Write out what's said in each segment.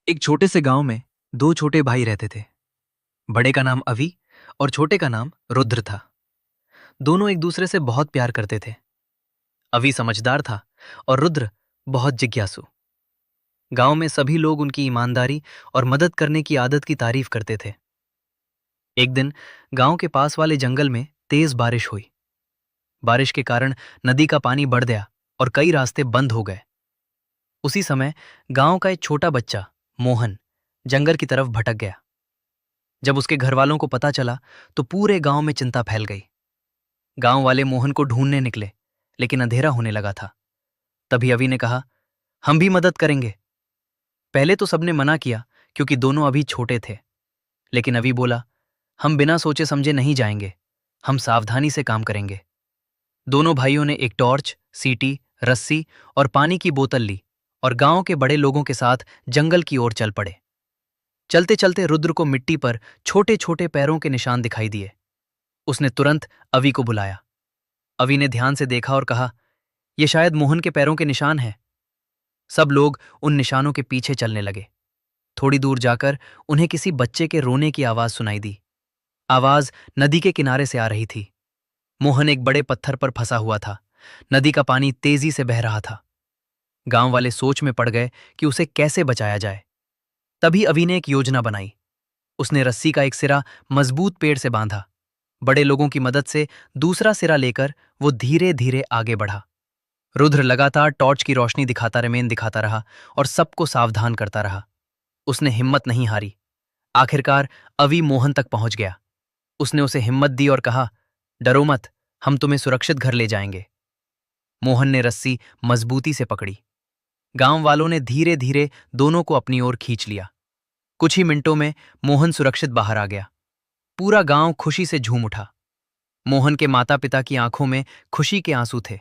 एक छोटे से गांव में दो छोटे भाई रहते थे। बड़े का नाम अवि और छोटे का नाम रुद्र था। दोनों एक दूसरे से बहुत प्यार करते थे। अवि समझदार था और रुद्र बहुत जिज्ञासु। गांव में सभी लोग उनकी ईमानदारी और मदद करने की आदत की तारीफ करते थे। एक दिन गांव के पास वाले जंगल में तेज बारिश हुई। बारिश के कारण नदी का पानी बढ़ गया और कई रास्ते बंद हो गए। उसी समय गांव का एक छोटा बच्चा मोहन जंगल की तरफ भटक गया। जब उसके घर वालों को पता चला तो पूरे गांव में चिंता फैल गई। गांव वाले मोहन को ढूंढने निकले, लेकिन अंधेरा होने लगा था। तभी अवि ने कहा, हम भी मदद करेंगे। पहले तो सबने मना किया क्योंकि दोनों अभी छोटे थे, लेकिन अवि बोला, हम बिना सोचे समझे नहीं जाएंगे, हम सावधानी से काम करेंगे। दोनों भाइयों ने एक टॉर्च, सीटी, रस्सी और पानी की बोतल ली और गांव के बड़े लोगों के साथ जंगल की ओर चल पड़े। चलते चलते रुद्र को मिट्टी पर छोटे छोटे पैरों के निशान दिखाई दिए। उसने तुरंत अवि को बुलाया। अवि ने ध्यान से देखा और कहा, यह शायद मोहन के पैरों के निशान हैं। सब लोग उन निशानों के पीछे चलने लगे। थोड़ी दूर जाकर उन्हें किसी बच्चे के रोने की आवाज सुनाई दी। आवाज नदी के किनारे से आ रही थी। मोहन एक बड़े पत्थर पर फंसा हुआ था। नदी का पानी तेजी से बह रहा था। गांव वाले सोच में पड़ गए कि उसे कैसे बचाया जाए। तभी अवि ने एक योजना बनाई। उसने रस्सी का एक सिरा मजबूत पेड़ से बांधा। बड़े लोगों की मदद से दूसरा सिरा लेकर वो धीरे धीरे आगे बढ़ा। रुद्र लगातार टॉर्च की रोशनी दिखाता रहा और सबको सावधान करता रहा। उसने हिम्मत नहीं हारी। आखिरकार अवि मोहन तक पहुंच गया। उसने उसे हिम्मत दी और कहा, डरो मत, हम तुम्हें सुरक्षित घर ले जाएंगे। मोहन ने रस्सी मजबूती से पकड़ी। गांव वालों ने धीरे धीरे दोनों को अपनी ओर खींच लिया। कुछ ही मिनटों में मोहन सुरक्षित बाहर आ गया। पूरा गांव खुशी से झूम उठा। मोहन के माता पिता की आंखों में खुशी के आंसू थे।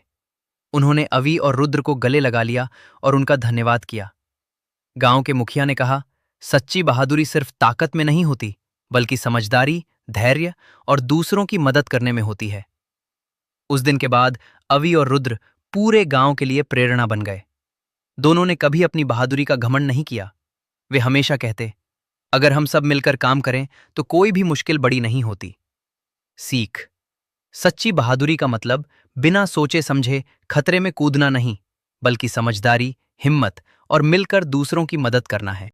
उन्होंने अवि और रुद्र को गले लगा लिया और उनका धन्यवाद किया। गांव के मुखिया ने कहा, सच्ची बहादुरी सिर्फ ताकत में नहीं होती, बल्कि समझदारी, धैर्य और दूसरों की मदद करने में होती है। उस दिन के बाद अवि और रुद्र पूरे गांव के लिए प्रेरणा बन गए। दोनों ने कभी अपनी बहादुरी का घमंड नहीं किया। वे हमेशा कहते, अगर हम सब मिलकर काम करें तो कोई भी मुश्किल बड़ी नहीं होती। सीख: सच्ची बहादुरी का मतलब बिना सोचे समझे खतरे में कूदना नहीं, बल्कि समझदारी, हिम्मत और मिलकर दूसरों की मदद करना है।